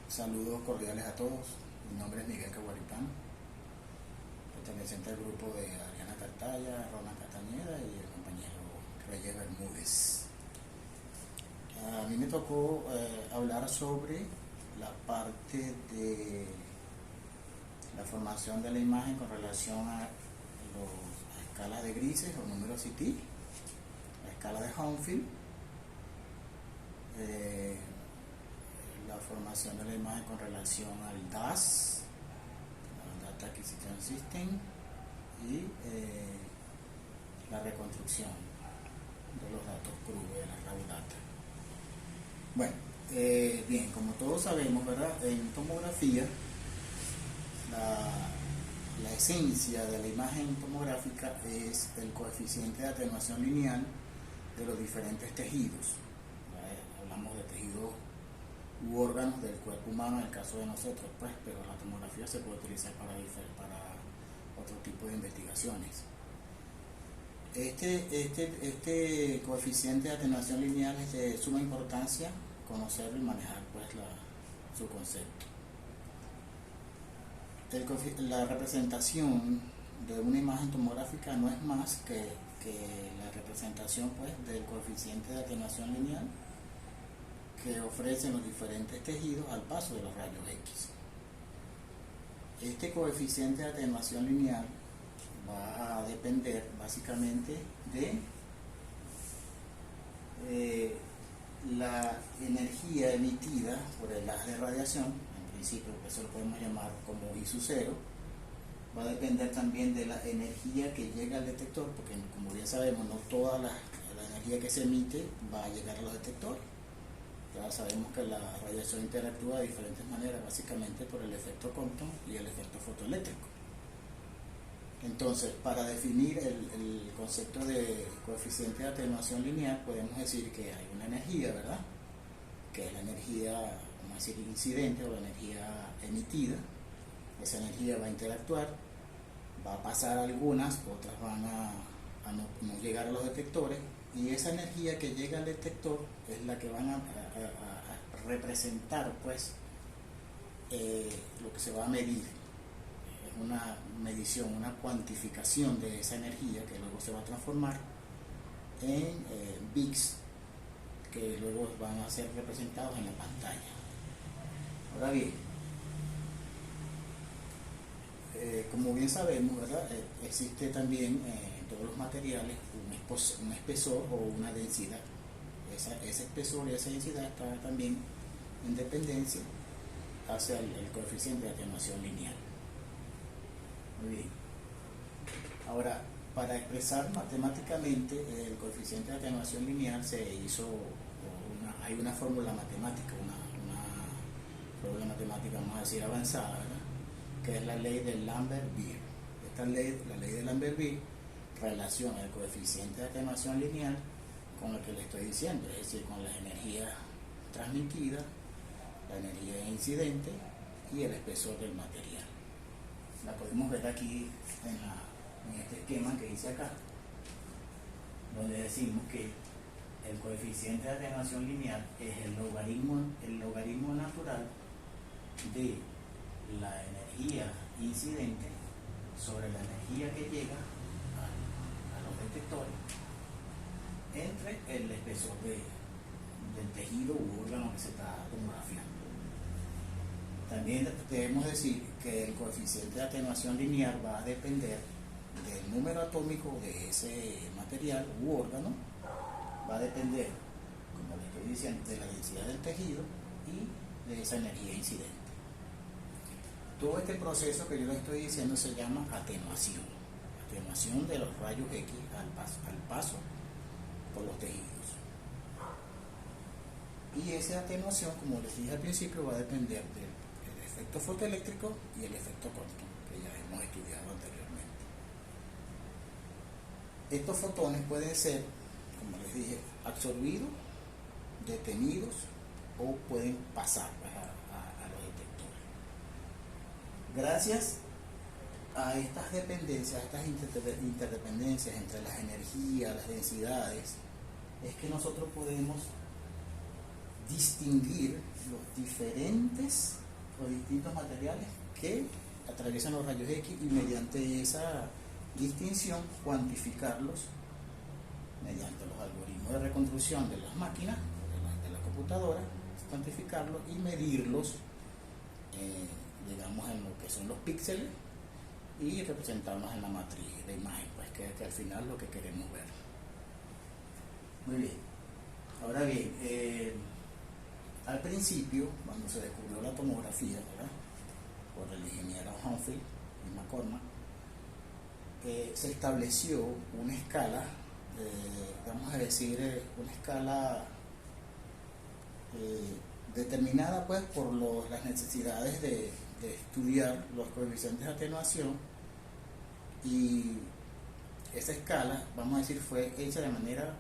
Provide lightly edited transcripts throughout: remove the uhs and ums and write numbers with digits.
Saludos cordiales a todos. Mi nombre es Miguel Caguaripán, perteneciente al grupo de Adriana Cartaya, Ronald Castañeda y el compañero Reyes Bermúdez. A mí me tocó hablar sobre la parte de la formación de la imagen con relación a las escalas de grises o números CT, la escala de Homefield, la formación de la imagen con relación al DAS, al Data Acquisition System, y la reconstrucción de los datos crudos de la raw data. Bueno, bien, como todos sabemos, ¿verdad? En tomografía, la esencia de la imagen tomográfica es el coeficiente de atenuación lineal de los diferentes tejidos. Hablamos de tejidos u órganos del cuerpo humano en el caso de nosotros, pues, pero la tomografía se puede utilizar para otro tipo de investigaciones. Este coeficiente de atenuación lineal es de suma importancia conocerlo y manejar, pues, su concepto. La representación de una imagen tomográfica no es más que la representación, pues, del coeficiente de atenuación lineal que ofrecen los diferentes tejidos al paso de los rayos X. Este coeficiente de atenuación lineal va a depender básicamente de la energía emitida por el haz de radiación. En principio, eso lo podemos llamar como I sub 0. Va a depender también de la energía que llega al detector, porque, como bien sabemos, no toda la energía que se emite va a llegar a los detectores. Ya sabemos que la radiación interactúa de diferentes maneras, básicamente por el efecto Compton y el efecto fotoeléctrico. Entonces, para definir el concepto de coeficiente de atenuación lineal, podemos decir que hay una energía, ¿verdad?, que es la energía, vamos a decir, incidente, o la energía emitida. Esa energía va a interactuar, va a pasar algunas, otras van a no llegar a los detectores, y esa energía que llega al detector es la que van a representar, pues, lo que se va a medir. Es una medición, una cuantificación de esa energía que luego se va a transformar en bits, que luego van a ser representados en la pantalla. Ahora bien, como bien sabemos, ¿verdad?, existe también en todos los materiales un espesor o una densidad. Ese espesor y esa densidad está también en dependencia hacia el coeficiente de atenuación lineal. Muy bien. Ahora, para expresar matemáticamente el coeficiente de atenuación lineal hay una fórmula matemática, una fórmula matemática, vamos a decir, avanzada, ¿verdad?, que es la ley de Lambert-Beer. Esta ley, la ley de Lambert-Beer, relaciona el coeficiente de atenuación lineal con lo que le estoy diciendo, es decir, con la energía transmitida, la energía incidente y el espesor del material. La podemos ver aquí en este esquema que hice acá, donde decimos que el coeficiente de atenuación lineal es el logaritmo natural de la energía incidente sobre la energía que llega a los detectores entre el espesor del tejido u órgano que se está tomografiando. También debemos decir que el coeficiente de atenuación lineal va a depender del número atómico de ese material u órgano, va a depender, como le estoy diciendo, de la densidad del tejido y de esa energía incidente. Todo este proceso que yo les estoy diciendo se llama atenuación de los rayos X al paso por los tejidos. Y esa atenuación, como les dije al principio, va a depender del efecto fotoeléctrico y el efecto Compton, que ya hemos estudiado anteriormente. Estos fotones pueden ser, como les dije, absorbidos, detenidos, o pueden pasar a los detectores. Gracias a estas dependencias, a estas interdependencias entre las energías, las densidades, es que nosotros podemos distinguir los diferentes o distintos materiales que atraviesan los rayos X y mediante esa distinción cuantificarlos mediante los algoritmos de reconstrucción de las máquinas, de la computadora, cuantificarlos y medirlos, digamos, en lo que son los píxeles y representarlos en la matriz de imagen, pues que al final es lo que queremos ver. Muy bien. Ahora bien, al principio, cuando se descubrió la tomografía, ¿verdad?, por el ingeniero Humphrey y McCormack, se estableció una escala, vamos a decir, una escala determinada pues por las necesidades de estudiar los coeficientes de atenuación, y esa escala, vamos a decir, fue hecha de manera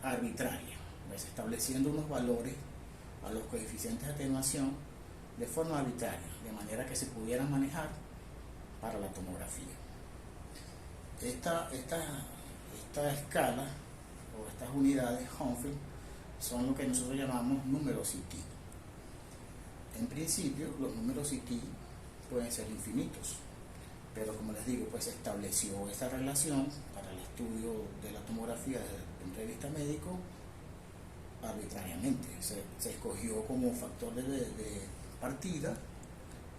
arbitraria, pues, estableciendo unos valores a los coeficientes de atenuación de forma arbitraria, de manera que se pudieran manejar para la tomografía. Esta escala o estas unidades Humphrey son lo que nosotros llamamos números CT. En principio, los números CT pueden ser infinitos, pero como les digo, pues se estableció esa relación para el estudio de la tomografía desde el punto de vista médico arbitrariamente. Se escogió como factor de partida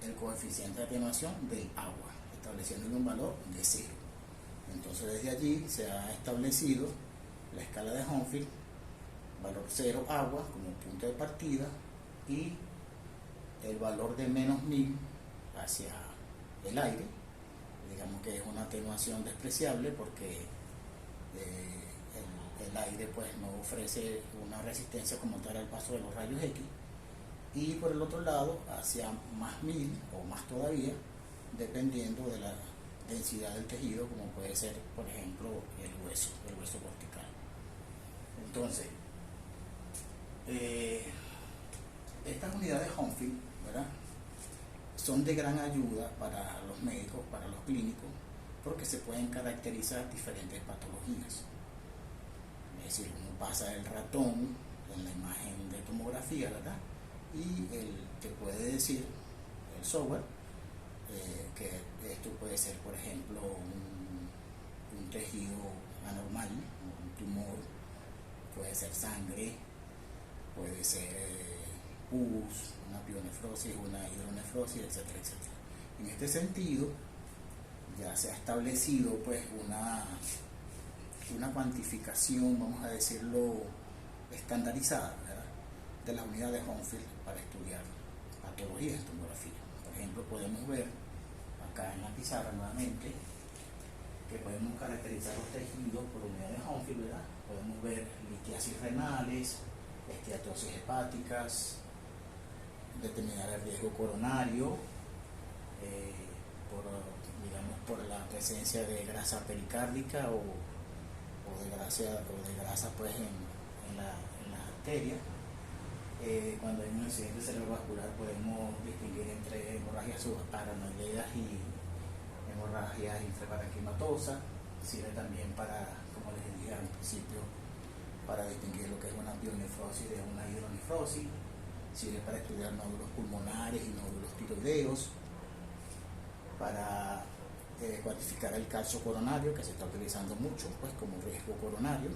el coeficiente de atenuación del agua, estableciéndole un valor de 0. Entonces desde allí se ha establecido la escala de Humphrey, valor 0 agua como punto de partida, y el valor de -1000 hacia el aire. Digamos que es una atenuación despreciable porque el aire pues no ofrece una resistencia como tal al paso de los rayos X, y por el otro lado hacia +1000 o más todavía, dependiendo de la densidad del tejido, como puede ser, por ejemplo, el hueso cortical. Entonces, estas unidades Humphrey, ¿verdad?, son de gran ayuda para los médicos, para los clínicos, porque se pueden caracterizar diferentes patologías. Es decir, uno pasa el ratón en la imagen de tomografía, ¿verdad?, y te puede decir el software que esto puede ser, por ejemplo, un tejido anormal, un tumor, puede ser sangre, puede ser pus, una pionefrosis, una hidronefrosis, etcétera, etcétera. En este sentido, ya se ha establecido pues una cuantificación, vamos a decirlo, estandarizada, ¿verdad?, de las unidades Humphrey para estudiar patologías de tomografía. Por ejemplo, podemos ver acá en la pizarra nuevamente que podemos caracterizar los tejidos por unidades Humphrey, ¿verdad? Podemos ver litiasis renales, esteatosis hepáticas, determinar el riesgo coronario, por la presencia de grasa pericárdica o de grasa pues en las arterias. Cuando hay un accidente cerebrovascular podemos distinguir entre hemorragias subparanoideas y hemorragias intraparenquimatosas. Sirve también para, como les dije al principio, para distinguir lo que es una pionefrosis de una hidronefrosis. Sirve para estudiar nódulos pulmonares y nódulos tiroideos, para cuantificar el calcio coronario, que se está utilizando mucho pues como riesgo coronario,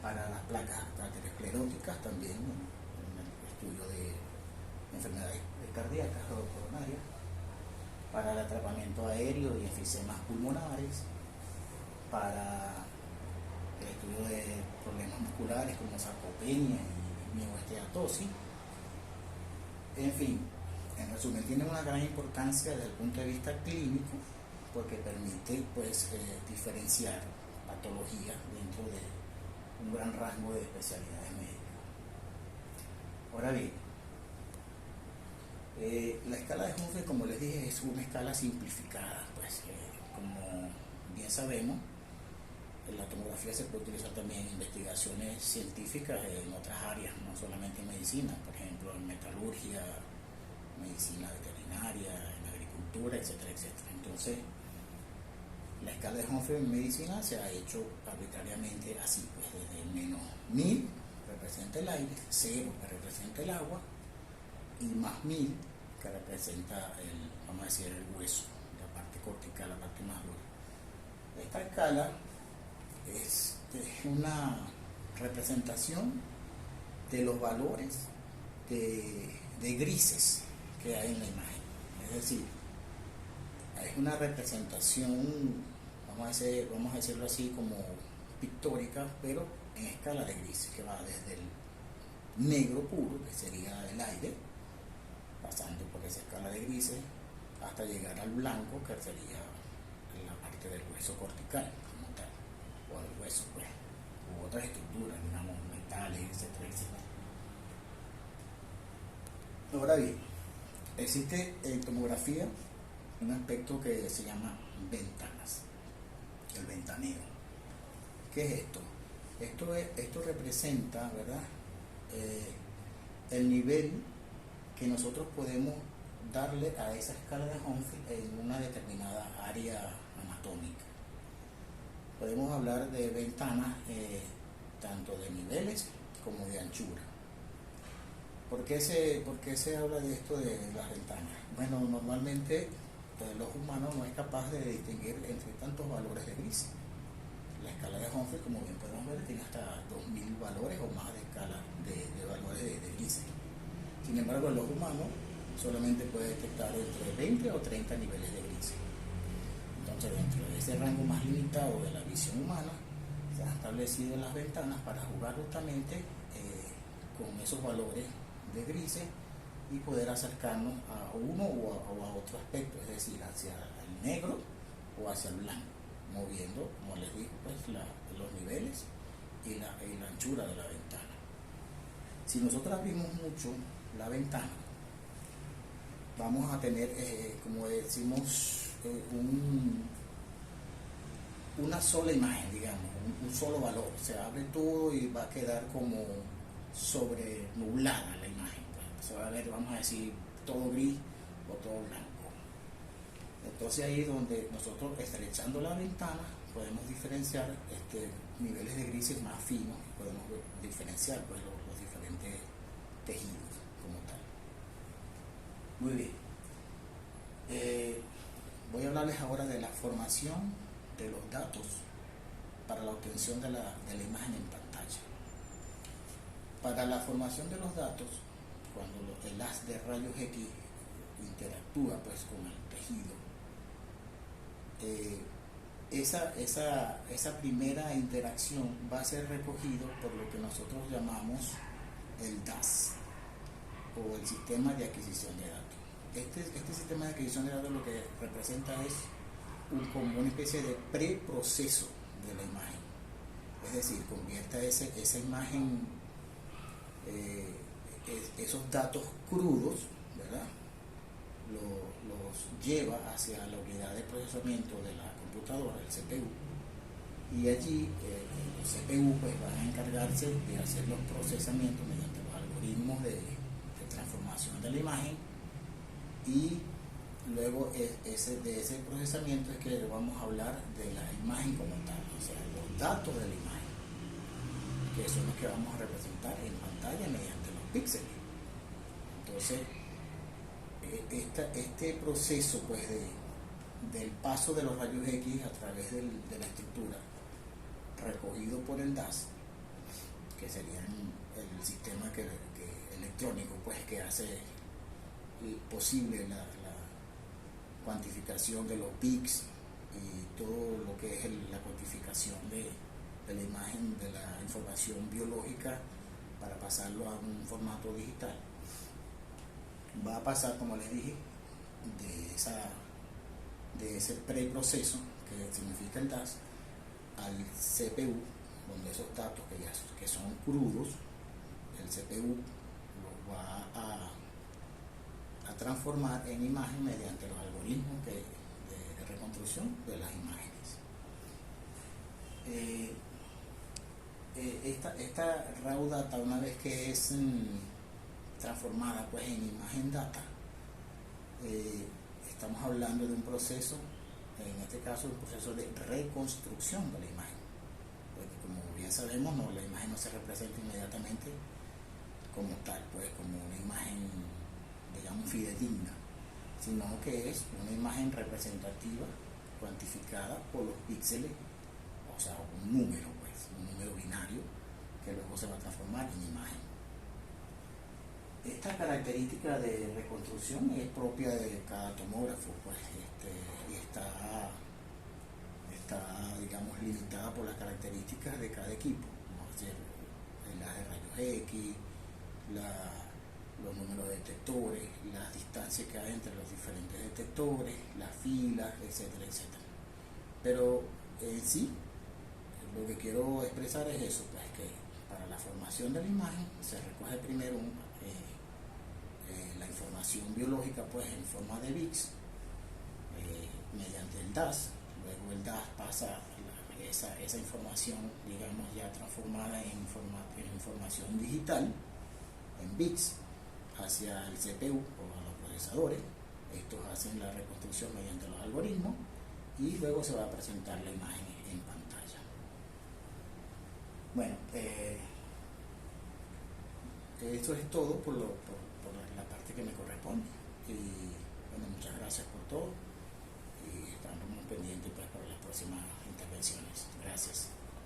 para las placas arterioscleróticas también, en el estudio de enfermedades cardíacas o coronarias, para el atrapamiento aéreo y enfisemas pulmonares, para el estudio de problemas musculares como sarcopenia y mioesteatosis. En fin, en resumen, tiene una gran importancia desde el punto de vista clínico porque permite pues diferenciar patologías dentro de un gran rango de especialidades médicas. Ahora bien, la escala de Humphrey, como les dije, es una escala simplificada, pues como bien sabemos, la tomografía se puede utilizar también en investigaciones científicas en otras áreas, no solamente en medicina, por ejemplo en metalurgia, medicina veterinaria, en agricultura, etcétera, etcétera. Entonces, la escala de Humphrey en medicina se ha hecho arbitrariamente así, pues desde -1000 representa el aire, 0 que representa el agua y más 1000 que representa vamos a decir, el hueso, la parte cortical, la parte más dura. Esta escala es una representación de los valores de grises que hay en la imagen. Es decir, es una representación, vamos a decirlo así, como pictórica, pero en escala de grises, que va desde el negro puro, que sería el aire, pasando por esa escala de grises, hasta llegar al blanco, que sería la parte del hueso cortical, como tal, o el hueso, pues, u otras estructuras, digamos, metales, etcétera, etcétera. Ahora bien, existe en tomografía un aspecto que se llama ventanas, el ventaneo. ¿Qué es esto? Esto representa, ¿verdad?, el nivel que nosotros podemos darle a esa escala de Humphreys en una determinada área anatómica. Podemos hablar de ventanas tanto de niveles como de anchura. ¿Por qué se habla de esto de las ventanas? Bueno, normalmente el ojo humano no es capaz de distinguir entre tantos valores de grises. La escala de Humphreys, como bien podemos ver, tiene hasta 2000 valores o más de escala de valores de grises. Sin embargo, el ojo humano solamente puede detectar entre 20 o 30 niveles de grises. Entonces, dentro de ese rango más limitado de la visión humana, se han establecido las ventanas para jugar justamente con esos valores de grises y poder acercarnos a uno o a otro aspecto, es decir, hacia el negro o hacia el blanco, moviendo, como les digo, pues, los niveles y la anchura de la ventana. Si nosotros abrimos mucho la ventana, vamos a tener, como decimos, una sola imagen, digamos, un solo valor. Se abre todo y va a quedar como sobrenublada la imagen. Se va a ver, vamos a decir, todo gris o todo blanco. Entonces ahí es donde nosotros, estrechando la ventana, podemos diferenciar niveles de grises más finos, podemos diferenciar, pues, los diferentes tejidos como tal. Muy bien. Voy a hablarles ahora de la formación de los datos para la obtención de la imagen en pantalla. Para la formación de los datos, cuando el haz de rayos X interactúa, pues, con el tejido, esa primera interacción va a ser recogido por lo que nosotros llamamos el DAS, o el sistema de adquisición de datos. Este sistema de adquisición de datos lo que representa es como una especie de preproceso de la imagen. Es decir, convierta esa imagen, esos datos crudos, ¿verdad?, los lleva hacia la unidad de procesamiento de la computadora, el CPU, y allí el CPU, pues, va a encargarse de hacer los procesamientos mediante los algoritmos de transformación de la imagen, y luego de ese procesamiento es que vamos a hablar de la imagen como tal, o sea, los datos de la imagen, que son los que vamos a representar en pantalla mediante los píxeles. Entonces, este proceso, pues, del paso de los rayos X a través de la estructura, recogido por el DAS, que sería el sistema electrónico, pues, que hace posible la cuantificación de los bits y todo lo que es la cuantificación de la imagen, de la información biológica, para pasarlo a un formato digital. Va a pasar, como les dije, de ese preproceso, que significa el DAS, al CPU, donde esos datos que son crudos, el CPU los va a transformar en imagen mediante los algoritmos de reconstrucción de las imágenes. Esta raw data, una vez que es transformada, pues, en imagen data, estamos hablando de un proceso, en este caso un proceso de reconstrucción de la imagen, porque, como bien bien sabemos, no, la imagen no se representa inmediatamente como tal, pues como una imagen, digamos, fidedigna, sino que es una imagen representativa cuantificada por los píxeles, o sea, un número, pues, un número binario que luego se va a transformar en imagen. Esta característica de reconstrucción es propia de cada tomógrafo, pues, y está, digamos, limitada por las características de cada equipo, ¿no? Es decir, las de rayos X, los números de detectores, las distancias que hay entre los diferentes detectores, las filas, etcétera, etcétera. Pero en sí, lo que quiero expresar es eso, pues que para la formación de la imagen se recoge primero la información biológica, pues, en forma de bits, mediante el DAS. Luego el DAS pasa esa información, digamos, ya transformada en información digital, en bits, hacia el CPU o a los procesadores. Estos hacen la reconstrucción mediante los algoritmos y luego se va a presentar la imagen en pantalla. Bueno, eso es todo por la parte que me corresponde. Y bueno, muchas gracias por todo y estamos pendientes, pues, para las próximas intervenciones. Gracias.